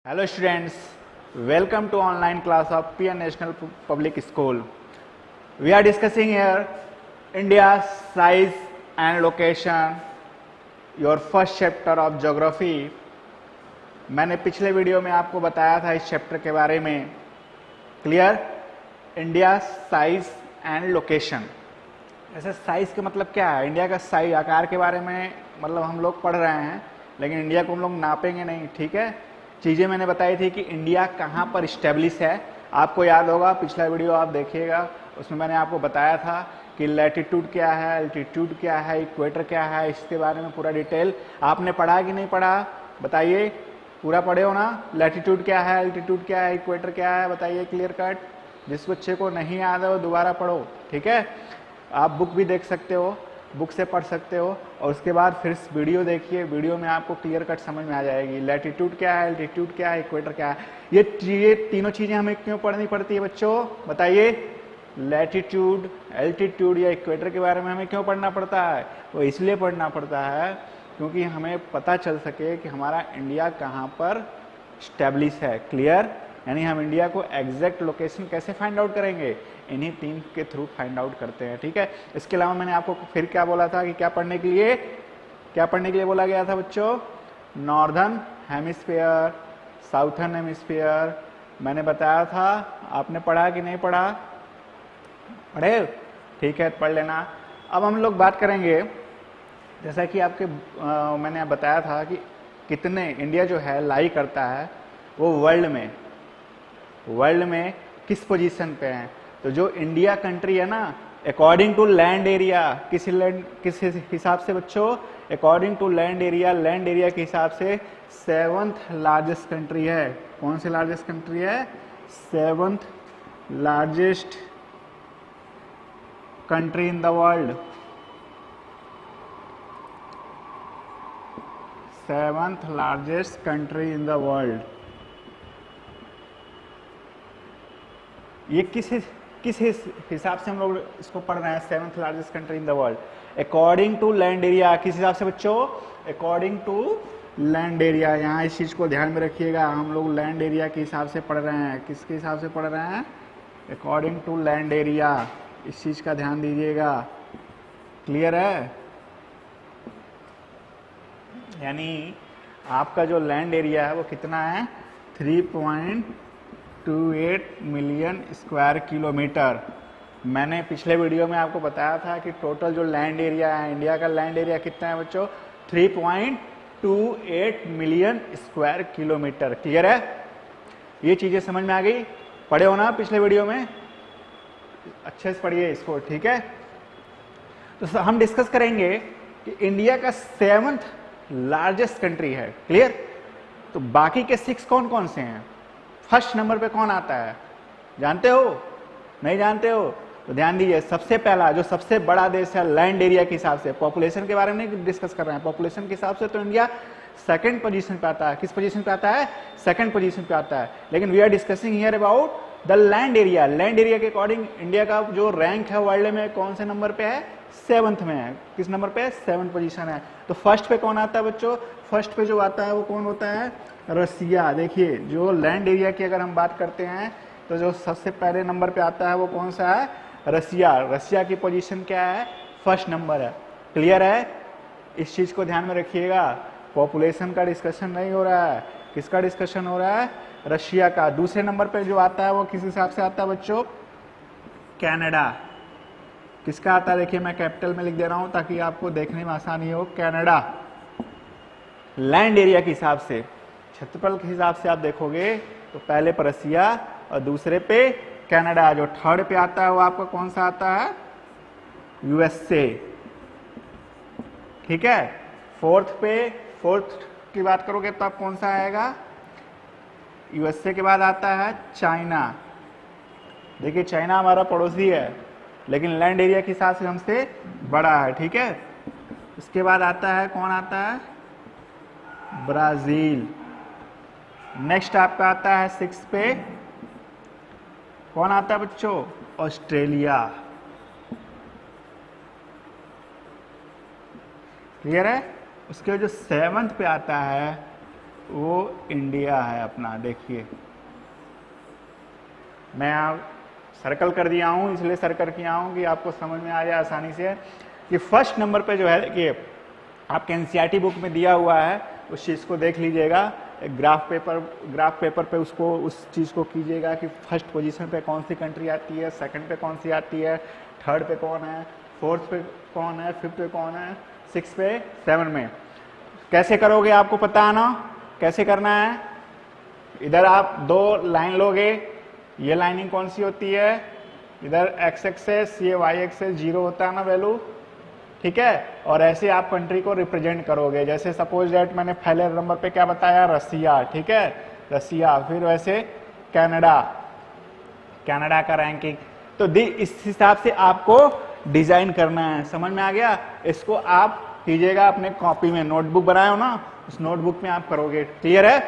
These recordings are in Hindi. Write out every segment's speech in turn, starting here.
Hello students, welcome to online class of PN National Public School. We are discussing here India's size and location, your first chapter of geography. मैंने पिछले वीडियो में आपको बताया था इस चैप्टर के बारे में. Clear? India size and location. ऐसे साइज का मतलब क्या है? इंडिया का साइज आकार के बारे में मतलब हम लोग पढ़ रहे हैं, लेकिन इंडिया को हम लोग नापेंगे नहीं. ठीक है, चीज़ें मैंने बताई थी कि इंडिया कहाँ पर इस्टेब्लिश है. आपको याद होगा, पिछला वीडियो आप देखिएगा, उसमें मैंने आपको बताया था कि लैटिट्यूड क्या है, एल्टीट्यूड क्या है, इक्वेटर क्या है, इसके बारे में पूरा डिटेल. आपने पढ़ा कि नहीं पढ़ा? बताइए, पूरा पढ़े हो ना? लैटिट्यूड क्या है, एल्टीट्यूड क्या है, इक्वेटर क्या है, बताइए क्लियर कट. जिस बच्चे को नहीं याद है वो दोबारा पढ़ो. ठीक है, आप बुक भी देख सकते हो, बुक से पढ़ सकते हो, और उसके बाद फिर वीडियो देखिए. वीडियो में आपको क्लियर कट समझ में आ जाएगी. लैटिट्यूड क्या है, एल्टीट्यूड क्या है, इक्वेटर क्या है. ये तीनों चीज़ें हमें क्यों पढ़नी पड़ती है बच्चों? बताइए. लैटिट्यूड, एल्टीट्यूड या इक्वेटर के बारे में हमें क्यों पढ़ना पड़ता है? वो इसलिए पढ़ना पड़ता है क्योंकि हमें पता चल सके कि हमारा इंडिया कहाँ पर स्टैब्लिश है. क्लियर? यानी हम इंडिया को एग्जैक्ट लोकेशन कैसे फाइंड आउट करेंगे? इन्हीं तीन के थ्रू फाइंड आउट करते हैं. ठीक है, इसके अलावा मैंने आपको फिर क्या बोला था कि क्या पढ़ने के लिए बोला गया था बच्चों? Northern hemisphere, southern hemisphere. मैंने बताया था, आपने पढ़ा कि नहीं पढ़ा? पढ़े? ठीक है, पढ़ लेना. अब हम लोग बात करेंगे, जैसा कि मैंने बताया था कि कितने इंडिया जो है लाई करता है वो वर्ल्ड में किस पोजीशन पे है. तो जो इंडिया कंट्री है ना, अकॉर्डिंग टू लैंड एरिया, किस हिसाब से बच्चों? अकॉर्डिंग टू लैंड एरिया के हिसाब से 7th लार्जेस्ट कंट्री है. कौन सी लार्जेस्ट कंट्री है? 7th largest country in the world. 7th largest country in the world. ये किस हिसाब से हम लोग इसको पढ़ रहे हैं? 7th largest country in the world according to land area. किस हिसाब से बच्चों? According to land area. यहाँ इस चीज को ध्यान में रखिएगा, हम लोग लैंड एरिया के हिसाब से पढ़ रहे हैं. किसके हिसाब से पढ़ रहे हैं? According to land area. इस चीज का ध्यान दीजिएगा. क्लियर है? यानी आपका जो लैंड एरिया है वो कितना है? 3.28 मिलियन स्क्वायर किलोमीटर. मैंने पिछले वीडियो में आपको बताया था कि टोटल जो लैंड एरिया है, इंडिया का लैंड एरिया कितना है बच्चों? 3.28 मिलियन स्क्वायर किलोमीटर. क्लियर है? ये चीजें समझ में आ गई? पढ़े हो ना पिछले वीडियो में? अच्छे से पढ़िए इसको. ठीक है, तो हम डिस्कस करेंगे कि इंडिया का 7th लार्जेस्ट कंट्री है. क्लियर? तो बाकी के 6 कौन कौन से हैं? फर्स्ट नंबर पे कौन आता है? जानते हो? नहीं जानते हो तो ध्यान दीजिए. सबसे पहला जो सबसे बड़ा देश है लैंड एरिया के हिसाब से, पॉपुलेशन के बारे में नहीं डिस्कस कर रहे हैं, पॉपुलेशन के हिसाब से तो इंडिया 2nd पोजीशन पे आता है. किस पोजीशन पे आता है? 2nd पोजीशन पे आता है. लेकिन we are discussing here about the land area. Land area के अकॉर्डिंग इंडिया का जो रैंक है वर्ल्ड में कौन से नंबर पे है? 7th में है. किस नंबर पे? 7th पोजीशन है. तो फर्स्ट पे कौन आता है बच्चों? फर्स्ट पे जो आता है वो कौन होता है? रसिया. देखिए, जो लैंड एरिया की अगर हम बात करते हैं तो जो सबसे पहले नंबर पे आता है वो कौन सा है? रसिया. रसिया की पोजीशन क्या है? फर्स्ट नंबर है. क्लियर है? इस चीज को ध्यान में रखिएगा. पॉपुलेशन का डिस्कशन नहीं हो रहा है. किसका डिस्कशन हो रहा है? रशिया का. दूसरे नंबर पे जो आता है वो किस हिसाब से आता है बच्चों? कनाडा. किसका आता है? देखिए, मैं कैपिटल में लिख दे रहा हूं ताकि आपको देखने में आसानी हो. कनाडा. लैंड एरिया के हिसाब से, क्षेत्रफल के हिसाब से आप देखोगे तो पहले पर रसिया और दूसरे पे कनाडा. जो थर्ड पे आता है वो आपका कौन सा आता है? यूएसए. ठीक है. फोर्थ की बात करोगे तो आप कौन सा आएगा? यूएसए के बाद आता है चाइना. देखिए, चाइना हमारा पड़ोसी है लेकिन लैंड एरिया के हिसाब से हमसे बड़ा है. ठीक है. इसके बाद आता है, कौन आता है? ब्राजील. नेक्स्ट आपका आता है 6 पे, कौन आता है बच्चों? ऑस्ट्रेलिया. क्लियर है? उसके जो 7th पे आता है वो इंडिया है अपना। देखिए मैं आप सर्कल कर दिया हूँ, इसलिए सर्कल किया हूँ कि आपको समझ में आ जाए आसानी से कि फर्स्ट नंबर पे जो है, देखिए आपके एनसीईआरटी बुक में दिया हुआ है, उस चीज़ को देख लीजिएगा। एक ग्राफ पेपर पे उसको उस चीज़ को कीजिएगा कि फर्स्ट पोजीशन पे कौन सी कंट्री आती है, सेकंड पे कौन सी आती है, थर्ड पे कौन है, फोर्थ पे कौन है, फिफ्थ पे कौन है, सिक्स पे, सेवन में। कैसे करोगे आपको पता है ना कैसे करना है। इधर आप दो लाइन लोगे, ये लाइनिंग कौन सी होती है, इधर एक्स एक्सेस, ये वाई एक्सेस, जीरो होता है ना वैल्यू, ठीक है। और ऐसे आप कंट्री को रिप्रेजेंट करोगे। जैसे सपोज दैट मैंने पहले नंबर पे क्या बताया, रसिया, ठीक है, रसिया। फिर वैसे कनाडा, कनाडा का रैंकिंग। तो इस हिसाब से आपको डिजाइन करना है। समझ में आ गया। इसको आप कीजिएगा अपने कॉपी में, नोटबुक बनाए हो ना, उस नोटबुक में आप करोगे। क्लियर है।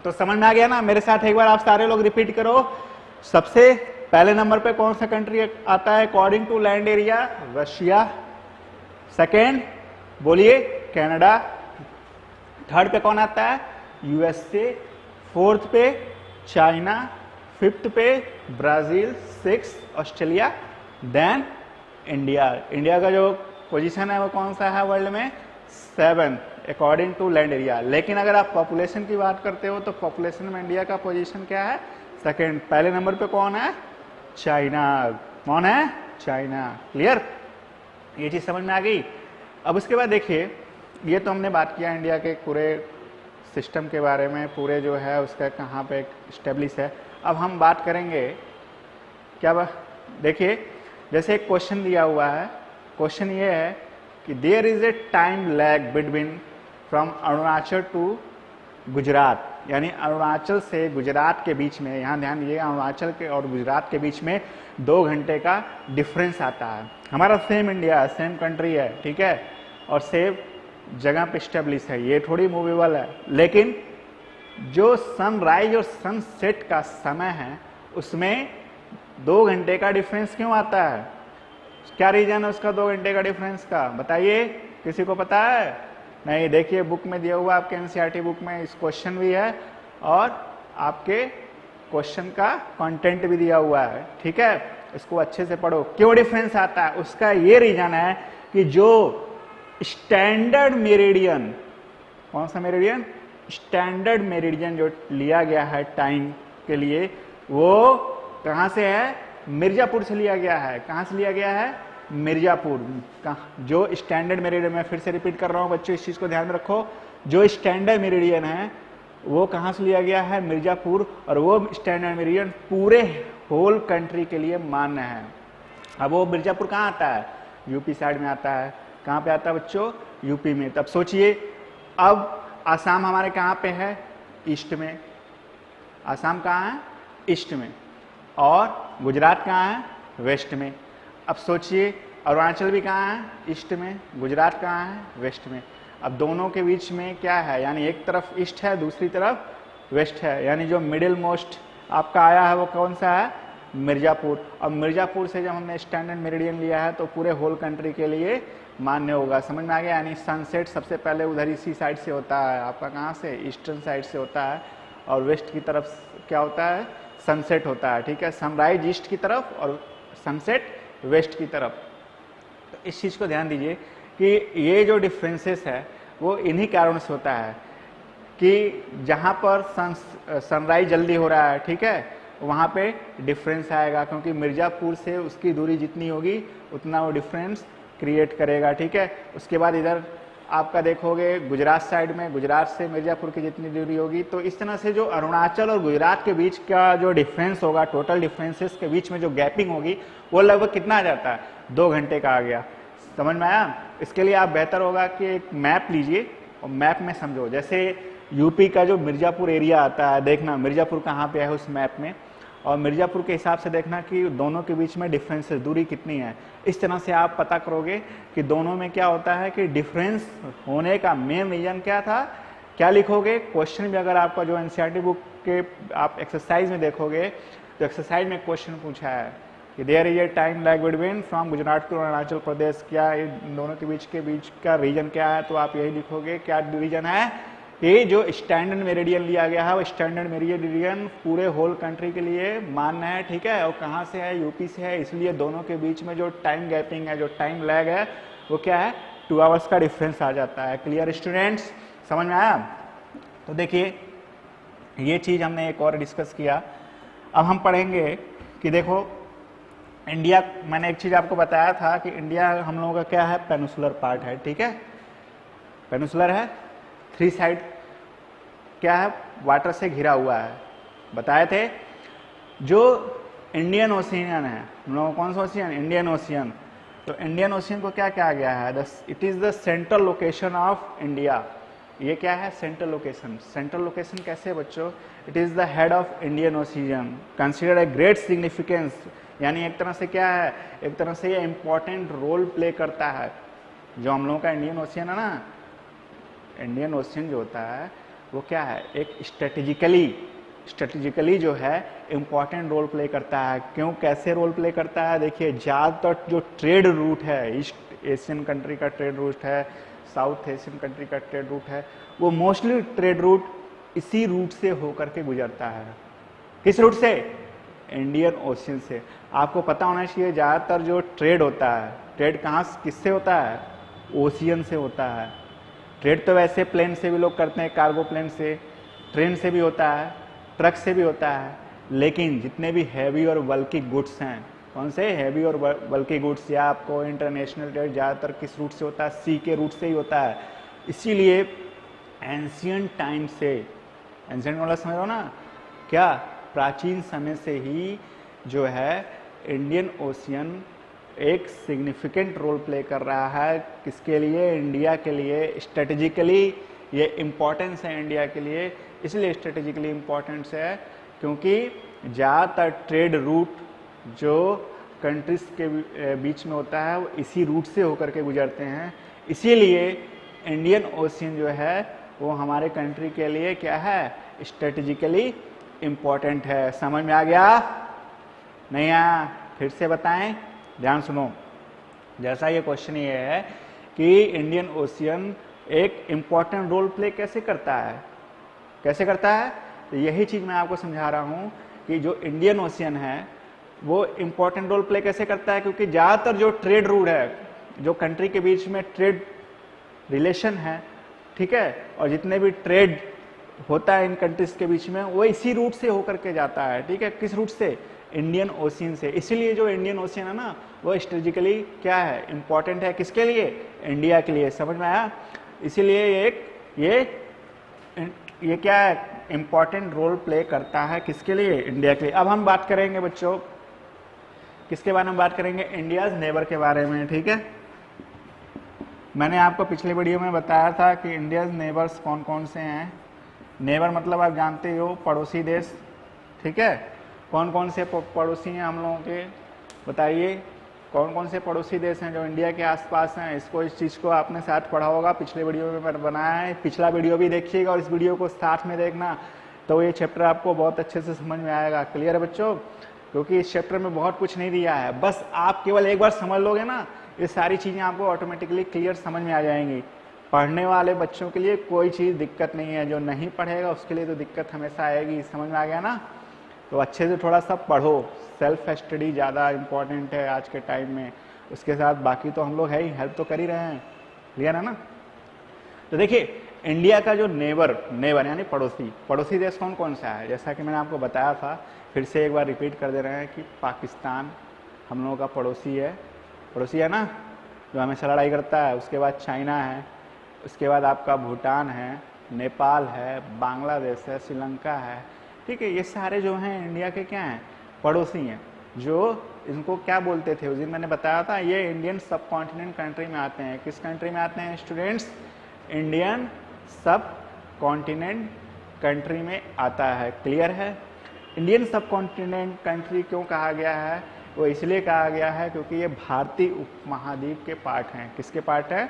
तो समझ में आ गया ना। मेरे साथ एक बार आप सारे लोग रिपीट करो। सबसे पहले नंबर पे कौन सा कंट्री आता है according to land area, Russia. Second बोलिए कनाडा। थर्ड पे कौन आता है, यूएसए। फोर्थ पे चाइना। फिफ्थ पे Brazil. Six Australia. Then India. India का जो पोजीशन है वो कौन सा है वर्ल्ड में, seven according to land area. लेकिन अगर आप पॉपुलेशन की बात करते हो तो पॉपुलेशन में इंडिया का पोजीशन क्या है, सेकेंड। पहले नंबर पे कौन है, चाइना। कौन है, चाइना। क्लियर, ये चीज समझ में आ गई। अब उसके बाद देखिए, ये तो हमने बात किया इंडिया के पूरे सिस्टम के बारे में, पूरे जो है उसका कहाँ पे स्टेब्लिश है। अब हम बात करेंगे क्या, देखिए जैसे एक क्वेश्चन दिया हुआ है। क्वेश्चन ये है कि there is a time lag between from Arunachal to Gujarat, यानी अरुणाचल से गुजरात के बीच में, यहाँ ध्यान दीजिए, अरुणाचल के और गुजरात के बीच में 2 घंटे का डिफरेंस आता है। हमारा सेम इंडिया, सेम कंट्री है, ठीक है, और सेम जगह पे स्टेब्लिश है, ये थोड़ी मूवेबल है। लेकिन जो सनराइज और सनसेट का समय है उसमें 2 घंटे का डिफरेंस क्यों आता है, क्या रीजन है उसका 2 घंटे का डिफरेंस का, बताइए, किसी को पता है? नहीं, देखिए बुक में दिया हुआ आपके एनसीईआरटी बुक में इस क्वेश्चन भी है और आपके क्वेश्चन का कंटेंट भी दिया हुआ है, ठीक है। इसको अच्छे से पढ़ो। क्यों डिफरेंस आता है, उसका ये रीजन है कि जो स्टैंडर्ड मेरिडियन, कौन सा मेरिडियन, स्टैंडर्ड मेरिडियन जो लिया गया है टाइम के लिए, वो कहां से है, मिर्जापुर से लिया गया है। कहां से लिया गया है, मिर्जापुर। जो स्टैंडर्ड मेरिडियन, मैं फिर से रिपीट कर रहा हूं बच्चों, इस चीज को ध्यान में रखो, जो स्टैंडर्ड मेरिडियन है वो कहां से लिया गया है, मिर्जापुर। और वो स्टैंडर्ड मेरिडियन पूरे होल कंट्री के लिए मान्य है। अब वो मिर्जापुर कहाँ आता है, यूपी साइड में आता है। कहाँ पे आता है बच्चों, यूपी में। तब सोचिए, अब आसाम हमारे कहाँ पे है, ईस्ट में। आसाम कहाँ है, ईस्ट में। और गुजरात कहाँ है, वेस्ट में। अब सोचिए, अरुणाचल भी कहाँ है, ईस्ट में। गुजरात कहाँ है, वेस्ट में। अब दोनों के बीच में क्या है, यानी एक तरफ ईस्ट है, दूसरी तरफ वेस्ट है, यानी जो मिडिल मोस्ट आपका आया है वो कौन सा है, मिर्जापुर। अब मिर्जापुर से जब हमने स्टैंडर्ड मेरिडियन लिया है तो पूरे होल कंट्री के लिए मान्य होगा। समझ में आ गया। यानी सनसेट सबसे पहले उधर इसी साइड से होता है, आपका कहाँ से, ईस्टर्न साइड से होता है, और वेस्ट की तरफ क्या होता है, सनसेट होता है, ठीक है। सनराइज ईस्ट की तरफ और सनसेट वेस्ट की तरफ। तो इस चीज़ को ध्यान दीजिए कि ये जो डिफरेंसेस है वो इन्हीं कारणों से होता है कि जहाँ पर सनराइज जल्दी हो रहा है, ठीक है, वहाँ पे डिफरेंस आएगा, क्योंकि मिर्ज़ापुर से उसकी दूरी जितनी होगी उतना वो डिफरेंस क्रिएट करेगा, ठीक है। उसके बाद इधर आपका देखोगे गुजरात साइड में, गुजरात से मिर्ज़ापुर की जितनी दूरी होगी, तो इस तरह से जो अरुणाचल और गुजरात के बीच का जो डिफरेंस होगा, टोटल डिफरेंसेस के बीच में जो गैपिंग होगी वो लगभग कितना आ जाता है, 2 घंटे का आ गया। समझ में आया। इसके लिए आप बेहतर होगा कि एक मैप लीजिए और मैप में समझो। जैसे यूपी का जो मिर्ज़ापुर एरिया आता है, देखना मिर्ज़ापुर कहाँ पे है उस मैप में, और मिर्ज़ापुर के हिसाब से देखना कि दोनों के बीच में डिफरेंसेस, दूरी कितनी है। इस तरह से आप पता करोगे कि दोनों में क्या होता है कि डिफरेंस होने का मेन रीजन क्या था, क्या लिखोगे। क्वेश्चन भी अगर आपका जो एनसीईआरटी बुक के आप एक्सरसाइज में देखोगे तो एक्सरसाइज में क्वेश्चन पूछा है कि there is a time lag between from Gujarat to Arunachal Pradesh, क्या इन दोनों के बीच का रीजन क्या है, तो आप यही लिखोगे क्या रीजन है, कि जो स्टैंडर्ड मेरिडियन लिया गया है वो स्टैंडर्ड मेरिडियन पूरे होल कंट्री के लिए मान्य है, ठीक है। और कहाँ से है, यूपी से है, इसलिए दोनों के बीच में जो टाइम गैपिंग है, जो टाइम लैग है, वो क्या है, 2 आवर्स का डिफरेंस आ जाता है। क्लियर स्टूडेंट्स, समझ में आया? तो देखिए ये चीज़ हमने एक और डिस्कस किया। अब हम पढ़ेंगे कि देखो इंडिया, मैंने एक चीज़ आपको बताया था कि इंडिया हम लोगों का क्या है, पेनिसुलर पार्ट है, ठीक है, पेनिसुलर है, 3 साइड क्या है, वाटर से घिरा हुआ है, बताए थे। जो इंडियन ओशियन है, हम लोग कौन सा ओशियन, इंडियन ओशियन, तो इंडियन ओशियन को क्या कहा गया है, it is the central location of India. ये क्या है, सेंट्रल लोकेशन। सेंट्रल लोकेशन कैसे बच्चों, it is the head of Indian ocean, consider a great significance, यानी एक तरह से क्या है, एक तरह से ये इंपॉर्टेंट रोल प्ले करता है। जो हम लोगों का इंडियन ओशियन है ना, इंडियन ओशियन जो होता है वो क्या है, एक स्ट्रेटेजिकली जो है इम्पॉर्टेंट रोल प्ले करता है। क्यों, कैसे रोल प्ले करता है, देखिए ज़्यादातर जो ट्रेड रूट है, ईस्ट एशियन कंट्री का ट्रेड रूट है, साउथ एशियन कंट्री का ट्रेड रूट है, वो मोस्टली ट्रेड रूट इसी रूट से होकर के गुजरता है। किस रूट से, इंडियन ओशियन से। आपको पता होना चाहिए ज़्यादातर जो ट्रेड होता है, ट्रेड कहाँ किससे होता है, ओशियन से होता है। ट्रेड तो वैसे प्लेन से भी लोग करते हैं, कार्गो प्लेन से, ट्रेन से भी होता है, ट्रक से भी होता है, लेकिन जितने भी हैवी और बल्कि गुड्स हैं, कौन से हैवी और बल्कि गुड्स, या आपको इंटरनेशनल ट्रेड ज़्यादातर किस रूट से होता है, सी के रूट से ही होता है। इसीलिए एंशियंट टाइम से, एंशियंट मतलब समझ लो ना क्या, प्राचीन समय से ही जो है इंडियन ओशियन एक सिग्निफिकेंट रोल प्ले कर रहा है। किसके लिए, इंडिया के लिए। स्ट्रेटेजिकली ये इम्पोर्टेंस है इंडिया के लिए, इसलिए स्ट्रेटेजिकली इम्पोर्टेंस है क्योंकि ज़्यादातर ट्रेड रूट जो कंट्रीज के बीच में होता है वो इसी रूट से होकर के गुजरते हैं। इसीलिए इंडियन ओशियन जो है वो हमारे कंट्री के लिए क्या है, स्ट्रेटेजिकली इम्पोर्टेंट है। समझ में आ गया, नहीं आया, फिर से बताएं, ध्यान सुनो। जैसा ये क्वेश्चन ये है कि इंडियन ओशियन एक इम्पॉर्टेंट रोल प्ले कैसे करता है, कैसे करता है, तो यही चीज़ मैं आपको समझा रहा हूँ कि जो इंडियन ओशियन है वो इम्पॉर्टेंट रोल प्ले कैसे करता है, क्योंकि ज़्यादातर जो ट्रेड रूट है, जो कंट्री के बीच में ट्रेड रिलेशन है, ठीक है, और जितने भी ट्रेड होता है इन कंट्रीज के बीच में, वो इसी रूट से होकर के जाता है, ठीक है। किस रूट से, इंडियन ओशियन से। इसीलिए जो इंडियन ओशियन है ना वो स्ट्रेटेजिकली क्या है, इंपॉर्टेंट है, किसके लिए, इंडिया के लिए। समझ में आया? इसीलिए ये क्या है, इंपॉर्टेंट रोल प्ले करता है, किसके लिए, इंडिया के लिए। अब हम बात करेंगे बच्चों किसके बारे में बात करेंगे, इंडियाज नेबर के बारे में, ठीक है। मैंने आपको पिछले वीडियो में बताया था कि इंडियाज नेबर्स कौन कौन से हैं। नेबर मतलब आप जानते हो पड़ोसी देश, ठीक है। कौन कौन से पड़ोसी हैं हम लोगों के, बताइए कौन कौन से पड़ोसी देश हैं जो इंडिया के आसपास हैं। इस चीज़ को आपने साथ पढ़ा होगा, पिछले वीडियो में मैंने बनाया है, पिछला वीडियो भी देखिएगा और इस वीडियो को साथ में देखना, तो ये चैप्टर आपको बहुत अच्छे से समझ में आएगा। क्लियर है बच्चों? क्योंकि इस चैप्टर में बहुत कुछ नहीं दिया है, बस आप केवल एक बार समझ लोगे ना, ये सारी चीज़ें आपको ऑटोमेटिकली क्लियर समझ में आ जाएंगी। पढ़ने वाले बच्चों के लिए कोई चीज़ दिक्कत नहीं है, जो नहीं पढ़ेगा उसके लिए तो दिक्कत हमेशा आएगी। समझ में आ गया ना? तो अच्छे से थोड़ा सा पढ़ो, सेल्फ स्टडी ज़्यादा इम्पॉर्टेंट है आज के टाइम में। उसके साथ बाकी तो हम लोग है ही, हेल्प तो कर ही रहे हैं। क्लियर है ना? तो देखिए इंडिया का जो नेबर यानी पड़ोसी देश कौन कौन सा है, जैसा कि मैंने आपको बताया था, फिर से एक बार रिपीट कर दे रहे हैं कि पाकिस्तान हम लोगों का पड़ोसी है ना, जो हमेशा लड़ाई करता है। उसके बाद चाइना है, उसके बाद आपका भूटान है, नेपाल है, बांग्लादेश है, श्रीलंका है, ठीक है। ये सारे जो हैं इंडिया के क्या हैं, पड़ोसी हैं। जो इनको क्या बोलते थे उस दिन मैंने बताया था, ये इंडियन सब कॉन्टिनेंट कंट्री में आते हैं। किस कंट्री में आते हैं स्टूडेंट्स? इंडियन सब कॉन्टिनेंट कंट्री में आता है। क्लियर है? इंडियन सब कॉन्टिनेंट कंट्री क्यों कहा गया है? वो इसलिए कहा गया है क्योंकि ये भारतीय उपमहाद्वीप के पार्ट हैं। किसके पार्ट है?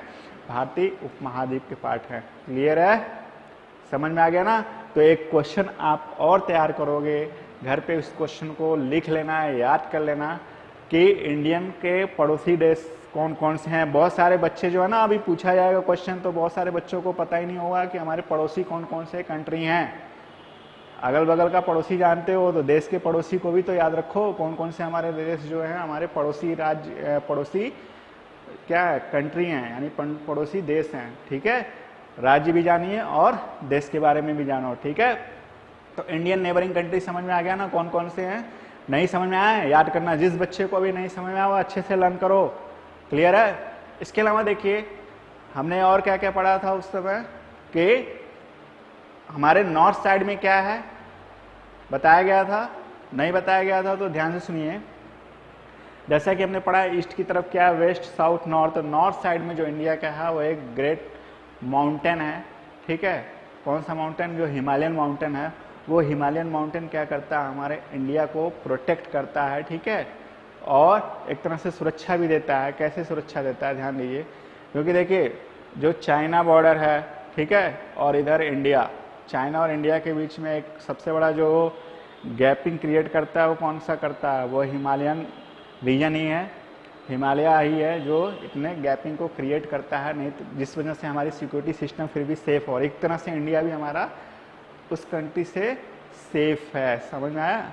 भारतीय उपमहाद्वीप के पार्ट हैं। क्लियर है? समझ में आ गया ना? तो एक क्वेश्चन आप और तैयार करोगे घर पे, उस क्वेश्चन को लिख लेना है, याद कर लेना। कि इंडियन के पड़ोसी देश कौन कौन से हैं। बहुत सारे बच्चे जो है ना, अभी पूछा जाएगा क्वेश्चन तो बहुत सारे बच्चों को पता ही नहीं होगा कि हमारे पड़ोसी कौन कौन से कंट्री हैं। अगल बगल का पड़ोसी जानते हो तो देश के पड़ोसी को भी तो याद रखो, कौन कौन से हमारे देश जो हैं, हमारे पड़ोसी राज्य, पड़ोसी क्या है, कंट्री हैं, यानी पड़ोसी देश हैं। ठीक है, राज्य भी जानिए और देश के बारे में भी जानो। ठीक है, तो इंडियन नेबरिंग कंट्री समझ में आ गया ना कौन कौन से हैं। नहीं समझ में आया याद करना, जिस बच्चे को अभी नहीं समझ में आया वो अच्छे से लर्न करो। क्लियर है। इसके अलावा देखिए हमने और क्या क्या पढ़ा था उस समय कि हमारे नॉर्थ साइड में क्या है बताया गया था, नहीं बताया गया था तो ध्यान से सुनिए। जैसा कि हमने पढ़ा ईस्ट की तरफ क्या है, west south north. North side में जो इंडिया का है वो एक ग्रेट माउंटेन है। ठीक है, कौन सा माउंटेन, जो हिमालयन माउंटेन है। वो हिमालयन माउंटेन क्या करता है, हमारे इंडिया को प्रोटेक्ट करता है। ठीक है, और एक तरह से सुरक्षा भी देता है। कैसे सुरक्षा देता है ध्यान दीजिए, क्योंकि देखिए जो चाइना बॉर्डर है, ठीक है, और इधर इंडिया, चाइना और इंडिया के बीच में एक सबसे बड़ा जो गैपिंग क्रिएट करता है वो कौन सा करता है, वो हिमालयन रीजन ही है, हिमालय ही है जो इतने गैपिंग को क्रिएट करता है। नहीं तो जिस वजह से हमारी सिक्योरिटी सिस्टम फिर भी सेफ हो। एक तरह से इंडिया भी हमारा उस कंट्री से सेफ है। समझ में आया,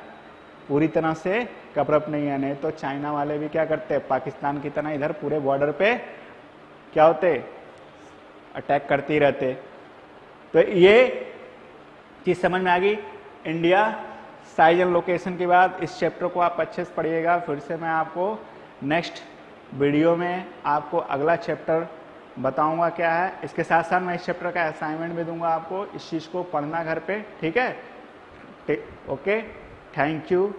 पूरी तरह से कवरअप नहीं है। नहीं तो चाइना वाले भी क्या करते हैं, पाकिस्तान की तरह इधर पूरे बॉर्डर पे क्या होते, अटैक करते ही रहते। तो ये चीज समझ में आ गई। इंडिया साइज एंड लोकेशन के बाद इस चैप्टर को आप अच्छे से पढ़िएगा। फिर से मैं आपको नेक्स्ट वीडियो में आपको अगला चैप्टर बताऊंगा क्या है। इसके साथ साथ मैं इस चैप्टर का असाइनमेंट भी दूंगा आपको, इस चीज़ को पढ़ना घर पे। ठीक है, ओके, थैंक यू।